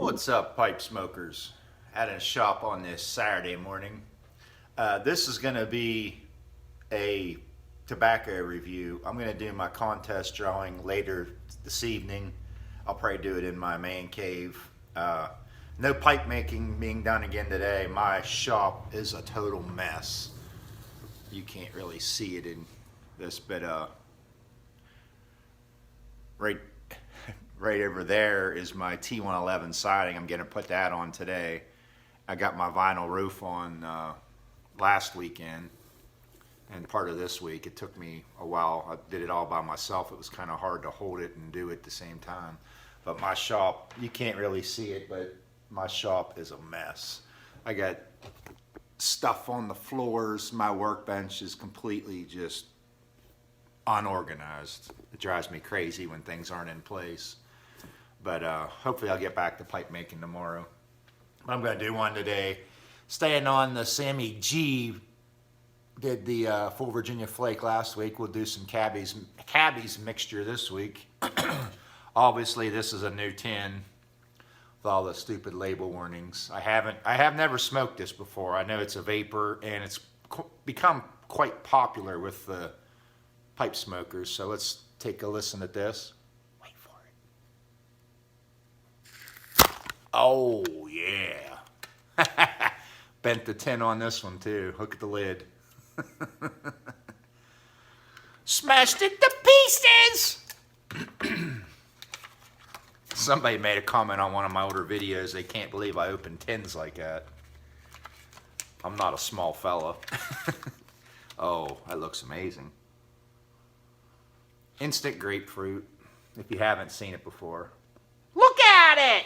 What's up, pipe smokers? At a shop on this Saturday morning. This is going to be a tobacco review. I'm going to do my contest drawing later this evening. I'll probably do it in my man cave. No pipe making being done again today. My shop is a total mess. You can't really see it in this, but right over there is my T111 siding. I'm going to put that on today. I got my vinyl roof on last weekend and part of this week. It took me a while. I did it all by myself. It was kind of hard to hold it and do it at the same time. But my shop, you can't really see it, but my shop is a mess. I got stuff on the floors. My workbench is completely just unorganized. It drives me crazy when things aren't in place. But hopefully I'll get back to pipe making tomorrow. But I'm going to do one today. Staying on the Sammy G, did the Full Virginia Flake last week. We'll do some Cabbies mixture this week. Obviously this is a new tin with all the stupid label warnings. I have never smoked this before. I know it's a vapor and it's become quite popular with the pipe smokers. So let's take a listen at this. Wait for it. Oh yeah. Bent the tin on this one too. Look at the lid. Smashed it to pieces. Somebody made a comment on one of my older videos. They can't believe I open tins like that. I'm not a small fella. Oh, that looks amazing. Instant grapefruit, if you haven't seen it before. Look at it!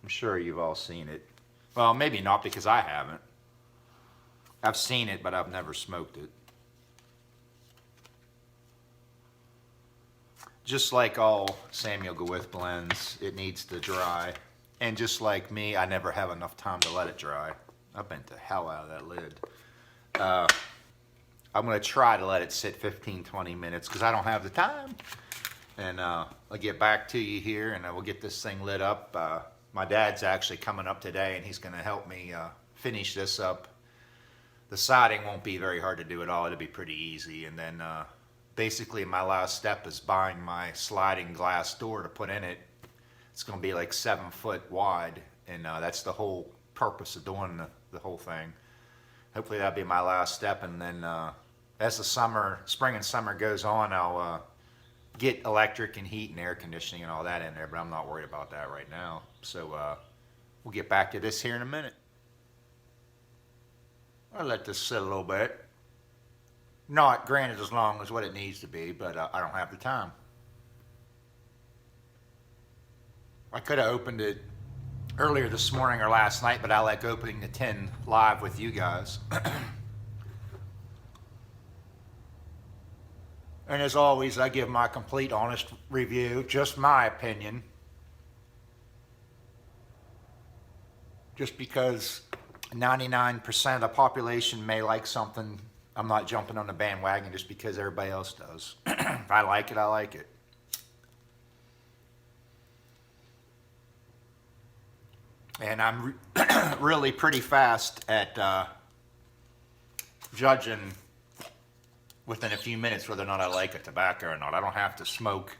I'm sure you've all seen it. Well, maybe not because I haven't. I've seen it, but I've never smoked it. Just like all Samuel Gawith blends, it needs to dry. And just like me, I never have enough time to let it dry. I bent the hell out of that lid. I'm going to try to let it sit 15-20 minutes because I don't have the time. And I'll get back to you here and I will get this thing lit up. My dad's actually coming up today and he's going to help me finish this up. The siding won't be very hard to do at all. It'll be pretty easy. And then basically my last step is buying my sliding glass door to put in it. It's going to be like 7 foot wide. And that's the whole purpose of doing the whole thing. Hopefully that'll be my last step. And then as the spring and summer goes on, I'll get electric and heat and air conditioning and all that in there, but I'm not worried about that right now. So we'll get back to this here in a minute. I'll let this sit a little bit. Not granted as long as what it needs to be, but I don't have the time. I could have opened it earlier this morning or last night, but I like opening the tin live with you guys. And as always, I give my complete, honest review, just my opinion. Just because 99% of the population may like something, I'm not jumping on the bandwagon just because everybody else does. If I like it, I like it. And I'm really pretty fast at judging within a few minutes whether or not I like a tobacco or not. I don't have to smoke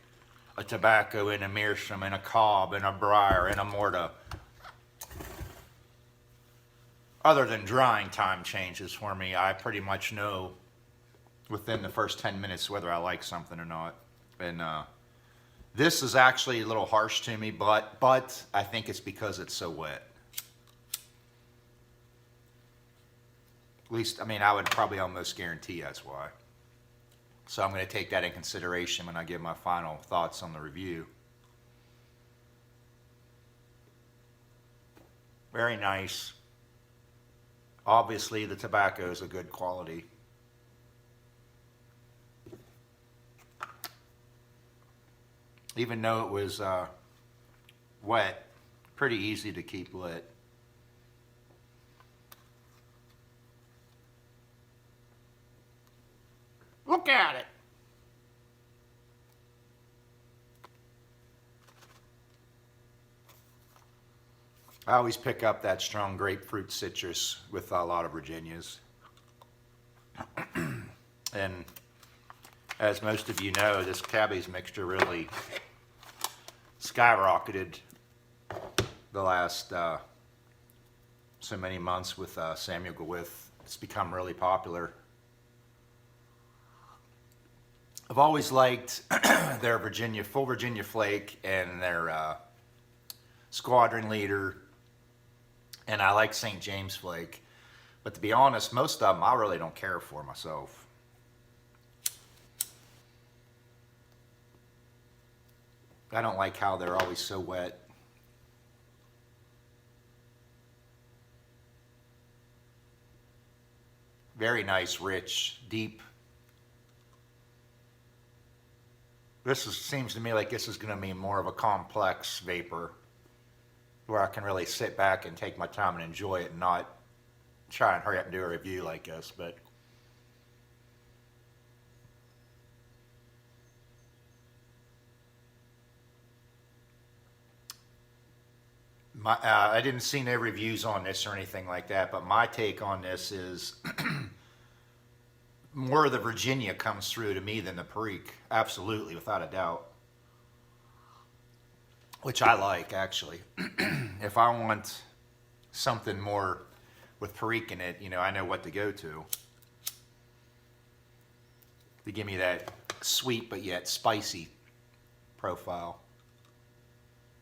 a tobacco in a meerschaum, in a cob, in a briar, in a mortar. Other than drying time changes for me, I pretty much know within the first 10 minutes whether I like something or not. And this is actually a little harsh to me, but I think it's because it's so wet. At least, I mean, I would probably almost guarantee that's why. So I'm going to take that in consideration when I give my final thoughts on the review. Very nice. Obviously, the tobacco is a good quality. Even though it was wet, pretty easy to keep lit. Look at it. I always pick up that strong grapefruit citrus with a lot of Virginias. And as most of you know, this Cabbies mixture really skyrocketed the last so many months with Samuel Gawith. It's become really popular. I've always liked their full Virginia flake and their squadron leader, and I like St. James flake. But to be honest, most of them I really don't care for myself. I don't like how they're always so wet. Very nice, rich, deep. Seems to me like this is going to be more of a complex vapor where I can really sit back and take my time and enjoy it and not try and hurry up and do a review like this. But I didn't see no reviews on this or anything like that, but my take on this is more of the Virginia comes through to me than the Perique. Absolutely, without a doubt. Which I like, actually. If I want something more with Perique in it, you know, I know what to go to. They give me that sweet but yet spicy profile.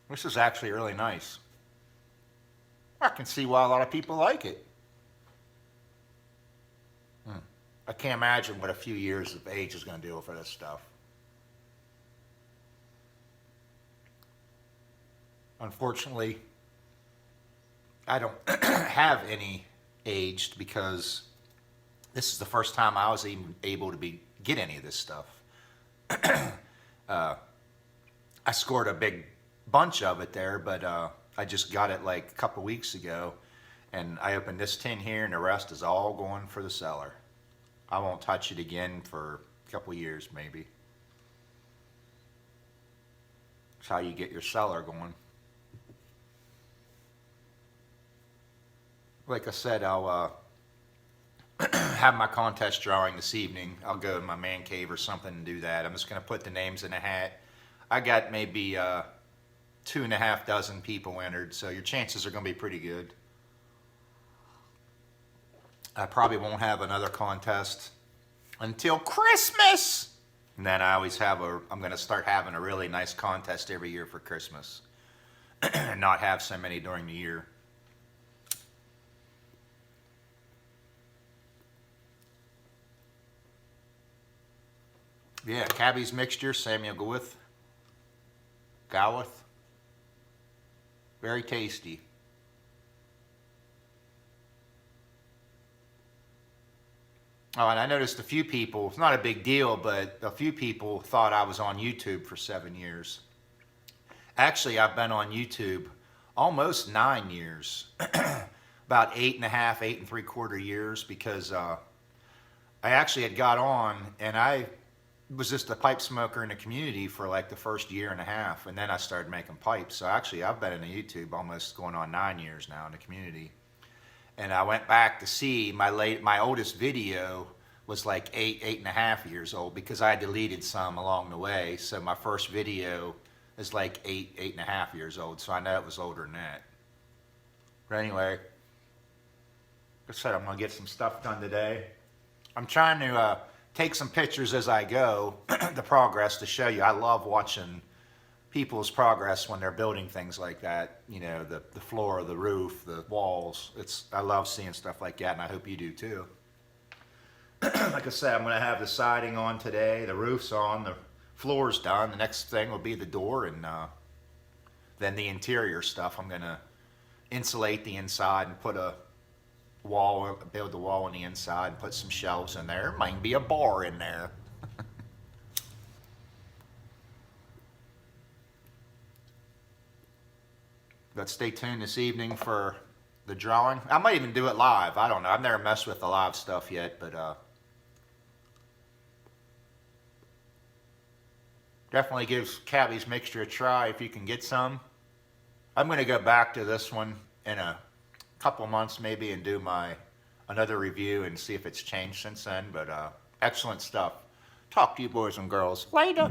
This is actually really nice. I can see why a lot of people like it. I can't imagine what a few years of age is going to do for this stuff. Unfortunately, I don't have any aged because this is the first time I was even able to get any of this stuff. I scored a big bunch of it there, but I just got it like a couple weeks ago, and I opened this tin here, and the rest is all going for the cellar. I won't touch it again for a couple years, maybe. That's how you get your cellar going. Like I said, I'll have my contest drawing this evening. I'll go in my man cave or something and do that. I'm just going to put the names in a hat. I got maybe 2.5 dozen people entered, so your chances are going to be pretty good. I probably won't have another contest until Christmas. And then I always have I'm going to start having a really nice contest every year for Christmas. And not have so many during the year. Yeah, Cabbies mixture, Samuel Gawith. Very tasty. Oh, and I noticed a few people, it's not a big deal, but a few people thought I was on YouTube for 7 years. Actually, I've been on YouTube almost 9 years. About 8.5, 8.75 years, because I actually had got on, and I was just a pipe smoker in the community for like the first 1.5 years, and then I started making pipes. So actually, I've been in the YouTube almost going on 9 years now in the community. And I went back to see my oldest video was like 8.5 years old, because I deleted some along the way. So my first video is like 8.5 years old. So I know it was older than that. But anyway, like I said, I'm gonna get some stuff done today. I'm trying to take some pictures as I go, the progress, to show you. I love watching people's progress when they're building things like that. You know, the floor, the roof, the walls. I love seeing stuff like that, and I hope you do too. Like I said, I'm going to have the siding on today, the roof's on, the floor's done. The next thing will be the door, and then the interior stuff. I'm going to insulate the inside and put a wall, build the wall on the inside, and put some shelves in there. Might be a bar in there. But stay tuned this evening for the drawing. I might even do it live. I don't know. I've never messed with the live stuff yet, but definitely give Cabbies mixture a try if you can get some. I'm going to go back to this one in a couple months maybe and do another review and see if it's changed since then. But excellent stuff. Talk to you boys and girls later.